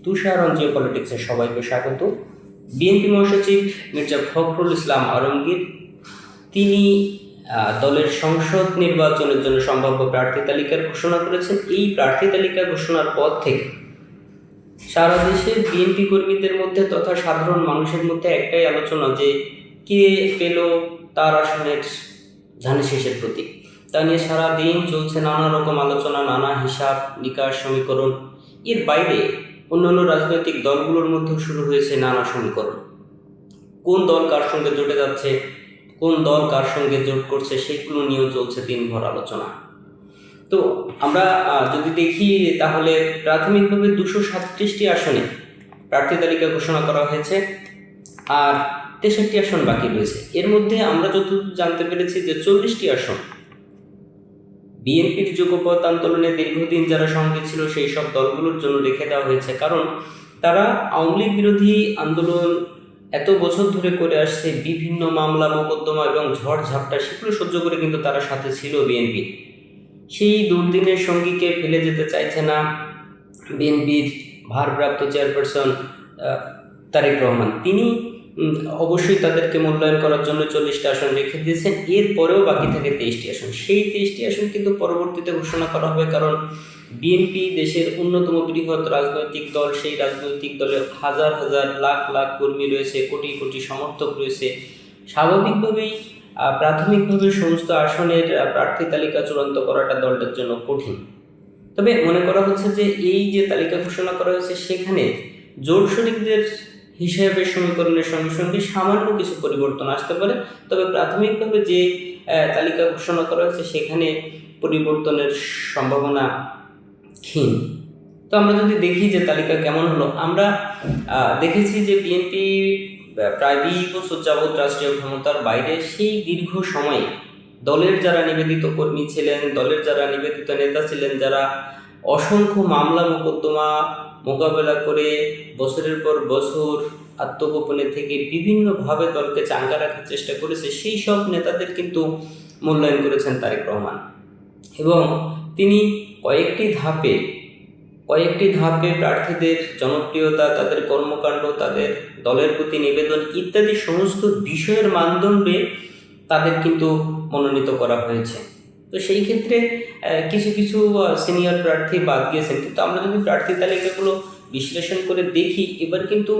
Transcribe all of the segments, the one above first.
তুষারন জিও পলিটিক্সে সবাইকে স্বাগত। বিএনপি মহাসচিব মির্জা ফখরুল ইসলাম আলমগীর তিনি দলের সংসদ নির্বাচনের জন্য সম্ভাব্য প্রার্থী তালিকার ঘোষণা করেছেন। এই প্রার্থী তালিকা ঘোষণার পর থেকে সারা দেশের বিএনপি কর্মীদের মধ্যে তথা সাধারণ মানুষের মধ্যে একটাই আলোচনা যে কে পেল তার আসনের ধানের শীষের প্রতীক। তা নিয়ে সারাদিন চলছে নানা রকম আলোচনা, নানা হিসাব নিকাশ, সমীকরণ। এর বাইরে অন্যান্য রাজনৈতিক দলগুলোর মধ্যেও শুরু হয়েছে নানা সমীকরণ। কোন দল কার সঙ্গে জোটে যাচ্ছে, কোন দল কার সঙ্গে জোট করছে, সেগুলো নিয়েও চলছে দিনভর আলোচনা। তো আমরা যদি দেখি তাহলে প্রাথমিকভাবে 237টি আসনে প্রার্থী তালিকা ঘোষণা করা হয়েছে, আর 63টি আসন বাকি রয়েছে। এর মধ্যে আমরা যতদূর জানতে পেরেছি যে 40টি আসন বিএনপির যুগপৎ আন্দোলনে দীর্ঘদিন যারা সঙ্গে ছিল সেই সব দলগুলোর জন্য রেখে দেওয়া হয়েছে, কারণ তারা আওয়ামী লীগ বিরোধী আন্দোলন এত বছর ধরে করে আসছে। বিভিন্ন মামলা মোকদ্দমা এবং ঝড় ঝাপটা সেগুলো সহ্য করে কিন্তু তারা সাথে ছিল বিএনপি। সেই দুর্দিনের সঙ্গীকে ফেলে যেতে চাইছে না বিএনপির ভারপ্রাপ্ত চেয়ারপারসন তারেক রহমান। তিনি অবশ্যই তাদেরকে মূল্যায়ন করার জন্য 40টা আসন রেখে দিয়েছেন। এরপরেও বাকি থাকে 23টি আসন। সেই 23টি আসন কিন্তু পরবর্তীতে ঘোষণা করা হবে, কারণ বিএনপি দেশের অন্যতম বৃহৎ রাজনৈতিক দল। সেই রাজনৈতিক দলে হাজার হাজার লাখ লাখ কর্মী রয়েছে, কোটি কোটি সমর্থক রয়েছে। স্বাভাবিকভাবেই প্রাথমিকভাবে সমস্ত আসনের প্রার্থী তালিকা চূড়ান্ত করাটা দলটার জন্য কঠিন। তবে মনে করা হচ্ছে যে এই যে তালিকা ঘোষণা করা হয়েছে সেখানে জোট শরিকদের হিসাবের সমীকরণের সঙ্গে সঙ্গে সামান্য কিছু পরিবর্তন আসতে পারে। তবে প্রাথমিকভাবে যে তালিকা ঘোষণা করা হয়েছে সেখানে পরিবর্তনের সম্ভাবনা ক্ষীণ। তো আমরা যদি দেখি যে তালিকা কেমন হলো, আমরা দেখেছি যে বিএনপি প্রায় 20 বছর যাবৎ রাষ্ট্রীয় ক্ষমতার বাইরে সেই দীর্ঘ সময়ে দলের যারা নিবেদিত কর্মী ছিলেন, দলের যারা নিবেদিত নেতা ছিলেন, যারা অসংখ্য মামলা মোকদ্দমা মোকাবেলা করে বছরের পর বছর আত্মগোপনে থেকে বিভিন্নভাবে দলকে চাঙ্গা রাখার চেষ্টা করেছে, সেই সব নেতাদের কিন্তু মূল্যায়ন করেছেন তারেক রহমান। এবং তিনি কয়েকটি ধাপে প্রার্থীদের জনপ্রিয়তা, তাদের কর্মকাণ্ড, তাদের দলের প্রতি নিবেদন ইত্যাদি সমস্ত বিষয়ের মানদণ্ডে তাদের কিন্তু মনোনীত করা হয়েছে। তো সেই ক্ষেত্রে কিছু কিছু সিনিয়র প্রার্থী বাদ গিয়েছেন। কিন্তু আমরা যদি প্রার্থী তালিকাগুলো বিশ্লেষণ করে দেখি, এবার কিন্তু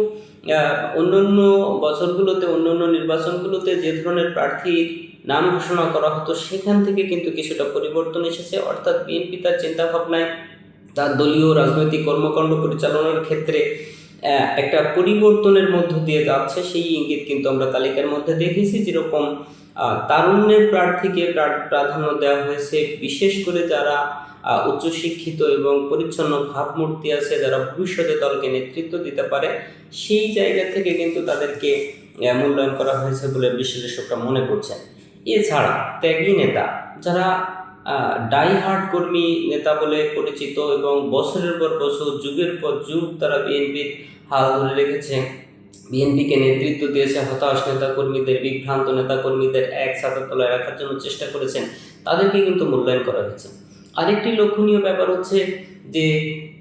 অন্যান্য বছরগুলোতে, অন্যান্য নির্বাচনগুলোতে যে ধরনের প্রার্থীর নাম ঘোষণা করা হতো সেখান থেকে কিন্তু কিছুটা পরিবর্তন এসেছে। অর্থাৎ বিএনপি তার চিন্তাভাবনায়, তার দলীয় রাজনৈতিক কর্মকাণ্ড পরিচালনার ক্ষেত্রে একটা পরিবর্তনের মধ্য দিয়ে যাচ্ছে। সেই ইঙ্গিত কিন্তু আমরা তালিকার মধ্যে দেখেছি। যেরকম তারুণ্যের প্রার্থীকে প্রাধান্য দেওয়া হয়েছে, বিশেষ করে যারা উচ্চশিক্ষিত এবং পরিচ্ছন্ন ভাবমূর্তি আছে, যারা ভবিষ্যতে দলকে নেতৃত্ব দিতে পারে, সেই জায়গা থেকে কিন্তু তাদেরকে মূল্যায়ন করা হয়েছে বলে বিশ্লেষকরা মনে করছেন। এছাড়া ত্যাগী নেতা, যারা ডাই হার্ড কর্মী নেতা বলে পরিচিত এবং বছরের পর বছর, যুগের পর যুগ তারা বিএনপির হাল ধরে রেখেছে, বিএনপিকে নেতৃত্ব দিয়েছে, হতাশ নেতা কর্মীদের, বিভ্রান্ত নেতা কর্মীদের এক ছাতার তলায় রাখার জন্য চেষ্টা করেছেন, তাদেরকে কিন্তু মূল্যায়ন করা হয়েছে। আরেকটি লক্ষণীয় ব্যাপার হচ্ছে যে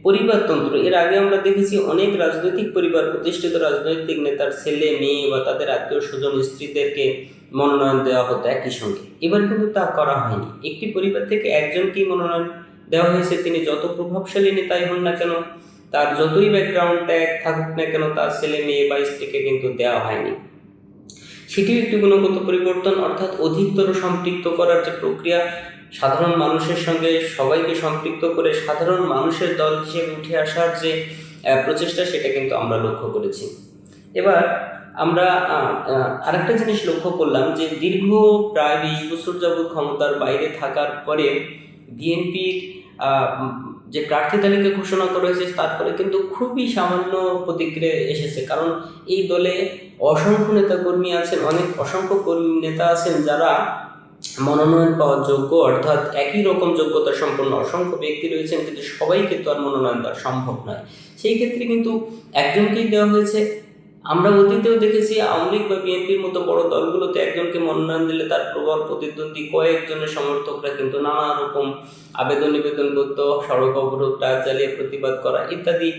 পরিবারতন্ত্র। এর আগে আমরা দেখেছি অনেক রাজনৈতিক পরিবার, প্রতিষ্ঠিত রাজনৈতিক নেতার ছেলে মেয়ে বা তাদের আত্মীয় স্বজন স্ত্রীদেরকে মনোনয়ন দেওয়া হতো একই সঙ্গে। এবার কিন্তু তা করা হয়নি। একটি পরিবার থেকে একজনকেই মনোনয়ন দেওয়া হয়েছে। তিনি যত প্রভাবশালী নেতাই হন না কেন, তার যতই ব্যাকগ্রাউন্ড ট্যাগ থাকুক না কেন, তার ছেলে মেয়ে বা স্ত্রীকে কিন্তু দেওয়া হয়নি। সেটিও একটি গুণগত পরিবর্তন। অর্থাৎ অধিকতর সম্পৃক্ত করার যে প্রক্রিয়া, সাধারণ মানুষের সঙ্গে সবাইকে সম্পৃক্ত করে সাধারণ মানুষের দল হিসেবে উঠে আসার যে প্রচেষ্টা, সেটা কিন্তু আমরা লক্ষ্য করেছি। এবার আমরা আরেকটা জিনিস লক্ষ্য করলাম যে দীর্ঘ প্রায় 20 বছর যাবৎ ক্ষমতার বাইরে থাকার পরে বিএনপির যে প্রার্থী তালিকা ঘোষণা করা হয়েছে তারপরে কিন্তু খুবই সামান্য প্রতিক্রিয়া এসেছে। কারণ এই দলে অসংখ্য নেতাকর্মী আছেন, অসংখ্য কর্মী নেতা আছেন যারা মনোনয়ন পাওয়ার যোগ্য, অর্থাৎ একই রকম যোগ্যতা সম্পন্ন অসংখ্য ব্যক্তি রয়েছেন, কিন্তু সবাইকে তো আর মনোনয়ন দেওয়া সম্ভব নয়। সেই ক্ষেত্রে কিন্তু একজনকেই দেওয়া হয়েছে। আমরা অতীতেও দেখেছি আওয়ামী লীগ বা বিএনপির মতো বড় দলগুলোতে একজনকে মনোনয়ন দিলে তার প্রবল প্রতিদ্বন্দ্বী কয়েকজনের সমর্থকরা কিন্তু নানা রকম আবেদন নিবেদন করতো, সড়ক অবরোধ, টায়ার জ্বালিয়ে প্রতিবাদ করা ইত্যাদি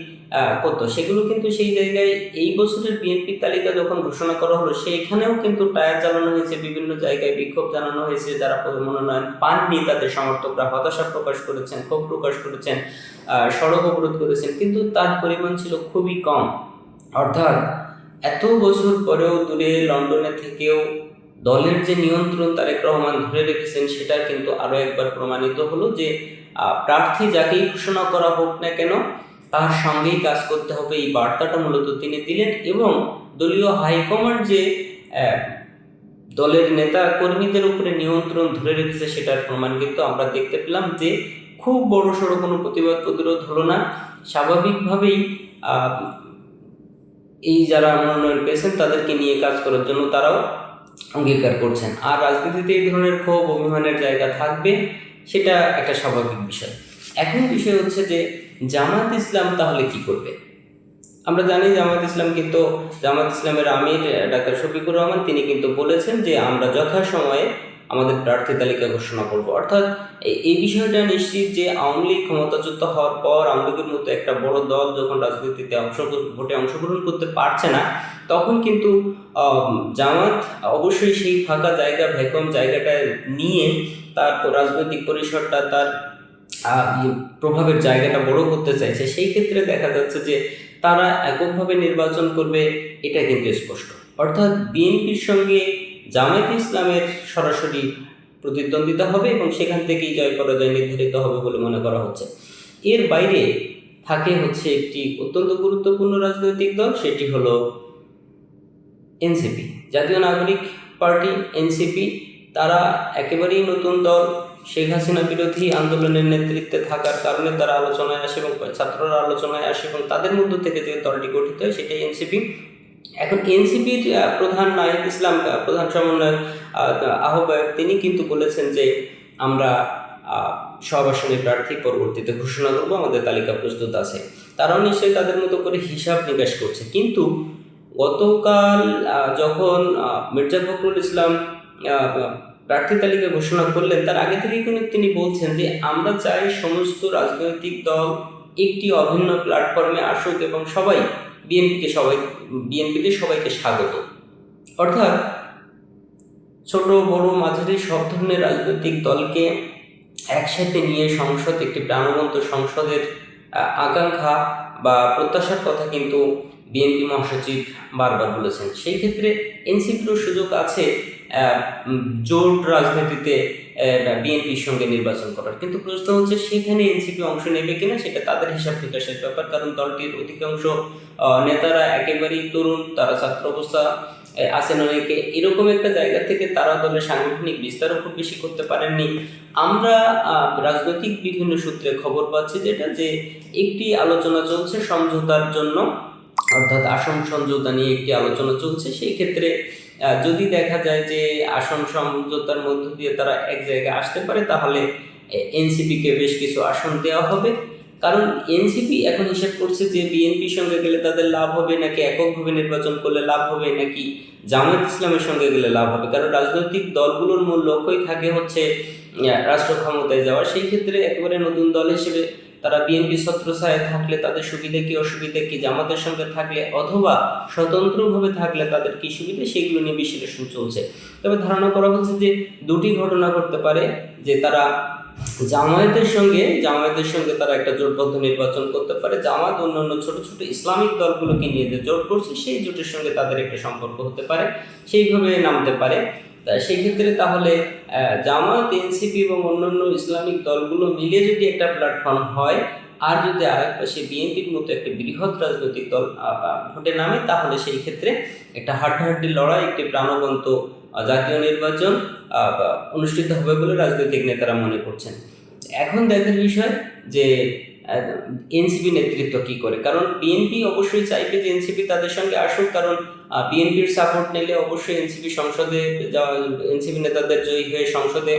করতো। সেগুলো কিন্তু সেই জায়গায় এই বছরের বিএনপির তালিকা যখন ঘোষণা করা হলো সেখানেও কিন্তু টায়ার জ্বালানো হয়েছে, বিভিন্ন জায়গায় বিক্ষোভ জানানো হয়েছে। যারা মনোনয়ন পাননি তাদের সমর্থকরা হতাশা প্রকাশ করেছেন, ক্ষোভ প্রকাশ করেছেন, সড়ক অবরোধ করেছেন, কিন্তু তার পরিমাণ ছিল খুবই কম। অর্থাৎ এত বছর পরেও দূরে লন্ডনে থেকেও দলের যে নিয়ন্ত্রণ তারেক রহমান ধরে রেখেছেন সেটা কিন্তু আরো একবার প্রমাণিত হলো যে প্রার্থী যাকেই ঘোষণা করা হোক না কেন তার সঙ্গেই কাজ করতে হবে, এই বার্তাটা মূলত তিনি দিলেন। এবং দলীয় হাইকমান্ড যে দলের নেতা কর্মীদের উপরে নিয়ন্ত্রণ ধরে রেখেছে সেটার প্রমাণ কিন্তু আমরা দেখতে পেলাম যে খুব বড় সড়ো কোনো প্রতিবাদ প্রতিরোধ হলো না। স্বাভাবিকভাবেই এই যারা মনোনয়ন পেয়েছেন তাদেরকে নিয়ে কাজ করার জন্য তারাও অঙ্গীকার করছেন। আর রাজনীতিতে এই ধরনের ক্ষোভ অভিমানের জায়গা থাকবে, সেটা একটা স্বাভাবিক বিষয়। এখন বিষয় হচ্ছে যে জামাত ইসলাম তাহলে কি করবে। আমরা জানি জামাত ইসলাম কিন্তু জামাত ইসলামের আমির ডাক্তার শফিকুর রহমান তিনি কিন্তু বলেছেন যে আমরা যথাসময়ে আমাদের প্রার্থী তালিকা ঘোষণা করব। অর্থাৎ এই বিষয়টা নিশ্চিত যে আওয়ামী লীগ ক্ষমতাচ্যুত হওয়ার পর আওয়ামী লীগের মতো একটা বড় দল যখন রাজনীতিতে ভোটে অংশগ্রহণ করতে পারছে না তখন কিন্তু জামাত অবশ্যই সেই ফাঁকা জায়গা ভ্যাকুয়াম জায়গাটা নিয়ে তার রাজনৈতিক পরিসরটা তার প্রভাবের জায়গাটা বড় করতে চাইছে। সেই ক্ষেত্রে দেখা যাচ্ছে যে তারা এককভাবে নির্বাচন করবে, এটা কিন্তু স্পষ্ট। অর্থাৎ বিএনপির সঙ্গে জামায়াতে ইসলামের সরাসরি প্রতিদ্বন্দ্বিতা হবে এবং সেখান থেকেই জয় পরাজয় নির্ধারিত হবে বলে মনে করা হচ্ছে। এর বাইরে থাকে হচ্ছে একটি অত্যন্ত গুরুত্বপূর্ণ রাজনৈতিক দল, সেটি হলো এনসিপি, জাতীয় নাগরিক পার্টি। এনসিপি তারা একেবারেই নতুন দল, শেখ হাসিনা বিরোধী আন্দোলনের নেতৃত্বে থাকার কারণে তারা আলোচনায় আসে এবং ছাত্ররা আলোচনায় আসে এবং তাদের মধ্য থেকে যে দলটি গঠিত হয় সেটাই এনসিপি। এখন এনসিপির প্রধান নাহিদ ইসলাম, প্রধান সমন্বয়ক আহ্বায়ক, তিনি কিন্তু বলেছেন যে আমরা সব আসনের প্রার্থী পরবর্তীতে ঘোষণা করবো, আমাদের তালিকা প্রস্তুত আছে। তারাও নিশ্চয়ই তাদের মতো করে হিসাব নিকাশ করছে। কিন্তু গতকাল যখন মির্জা ফখরুল ইসলাম প্রার্থী তালিকা ঘোষণা করলেন তার আগে থেকেই কিন্তু তিনি বলছেন যে আমরা চাই সমস্ত রাজনৈতিক দল একটি অভিন্ন প্ল্যাটফর্মে আসুক এবং সবাই বিএনপিতে সবাইকে স্বাগত। অর্থাৎ ছোট বড় মাঝারি সব ধরনের রাজনৈতিক দলকে একসাথে নিয়ে সংসদ, একটি প্রাণবন্ত সংসদের আকাঙ্ক্ষা বা প্রত্যাশার কথা কিন্তু বিএনপি মহাসচিব বারবার বলেছেন। সেই ক্ষেত্রে এনসিপিরও সুযোগ আছে জোট রাজনীতিতে বিএনপির সঙ্গে নির্বাচন করার। কিন্তু প্রশ্ন হচ্ছে সেখানে এনসিপি অংশ নেবে কিনা, সেটা তাদের হিসাব নিকাশের ব্যাপার। কারণ দলটির অধিকাংশ নেতারা একেবারেই তরুণ, তারা ছাত্র অবস্থা আছেন অনেকে, এরকম একটা জায়গা থেকে তারা দলের সাংগঠনিক বিস্তারও খুব বেশি করতে পারেননি। আমরা রাজনৈতিক বিভিন্ন সূত্রে খবর পাচ্ছি যেটা যে একটি আলোচনা চলছে সমঝোতার জন্য, অর্থাৎ আসন সমঝোতা নিয়ে একটি আলোচনা চলছে। সেই ক্ষেত্রে যদি দেখা যায় যে আসন সমঝোতার মধ্য দিয়ে তারা এক জায়গায় আসতে পারে তাহলে এনসিপিকে বেশ কিছু আসন দেওয়া হবে। কারণ এনসিপি এখন হিসাব করছে যে বিএনপির সঙ্গে গেলে তাদের লাভ হবে নাকি এককভাবে নির্বাচন করলে লাভ হবে নাকি জামায়াত ইসলামের সঙ্গে গেলে লাভ হবে। কারণ রাজনৈতিক দলগুলোর মূল লক্ষ্যই থাকে হচ্ছে রাষ্ট্র ক্ষমতায় যাওয়া। সেই ক্ষেত্রে একেবারে নতুন দল হিসেবে তারা বিএনপি ছত্রছায়ায় থাকলে তাদের সুবিধা কি অসুবিধা কি, জামাতের সঙ্গে থাকলে অথবা স্বতন্ত্রভাবে থাকলে তাদের কি সুবিধা, সেগুলো নিয়ে বিশ্লেষণ চলছে। তবে ধারণা করা হচ্ছে যে দুটি ঘটনা ঘটতে পারে, যে তারা জামায়াতের সঙ্গে তারা একটা জোটবদ্ধ নির্বাচন করতে পারে। জামাত অন্যান্য ছোট ছোট ইসলামিক দলগুলোকে নিয়ে যে জোট করছে সেই জোটের সঙ্গে তাদের একটা সম্পর্ক হতে পারে, সেইভাবে নামতে পারে। সেই ক্ষেত্রে তাহলে জামাত, এনসিপি এবং অন্যান্য ইসলামিক দলগুলো মিলে যদি একটা প্ল্যাটফর্ম হয় আর যদি আরেক পাশে বিএনপির মতো একটা বৃহৎ রাজনৈতিক দল ভোটে নামে তাহলে সেই ক্ষেত্রে একটা হাড্ডাহাড্ডি লড়াই, একটি প্রাণবন্ত জাতীয় নির্বাচন অনুষ্ঠিত হবে বলে রাজনৈতিক নেতারা মনে করছেন। এখন দেখার বিষয় যে এনসিপি নেতৃত্ব কি করে। কারণ বিএনপি অবশ্যই চাইবে যে এনসিপি তাদের সঙ্গে আসুক, কারণ বিএনপির সাপোর্ট নিলে অবশ্যই এনসিপি সংসদে এনসিপি নেতাদের জয়ী হয়ে সংসদে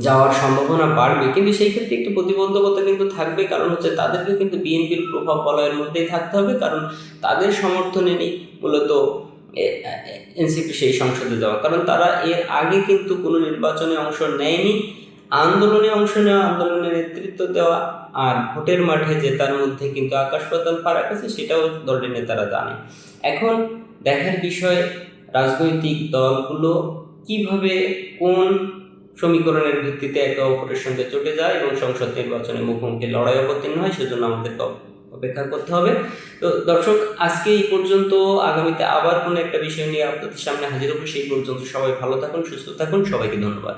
যাওয়ার সম্ভাবনা বাড়বে, কিন্তু সেই ক্ষেত্রে একটু প্রতিবন্ধকতা কিন্তু থাকবে। কারণ হচ্ছে তাদেরকে কিন্তু বিএনপির প্রভাব বলয়ের মধ্যেই থাকতে হবে, কারণ তাদের সমর্থনে নেই মূলত এনসিপি সেই সংসদে যাওয়া। কারণ তারা এর আগে কিন্তু কোনো নির্বাচনে অংশ নেয়নি। আন্দোলনে অংশ নেওয়া, আন্দোলনের নেতৃত্ব দেওয়া আর ভোটের মাঠে জেতার মধ্যে কিন্তু আকাশ পাতাল ফারাক আছে, সেটাও দলের নেতারা জানে। এখন দেখার বিষয় রাজনৈতিক দলগুলো কিভাবে কোন সমীকরণের ভিত্তিতে একে অপরের সঙ্গে চটে যায় এবং সংসদ নির্বাচনে মুখোমুখি লড়াই অবতীর্ণ হয়, সেজন্য আমাদেরকে অপেক্ষা করতে হবে। তো দর্শক, আজকে এই পর্যন্ত। আগামীতে আবার কোনো একটা বিষয় নিয়ে আপনাদের সামনে হাজির হবো। সেই পর্যন্ত সবাই ভালো থাকুন, সুস্থ থাকুন। সবাইকে ধন্যবাদ।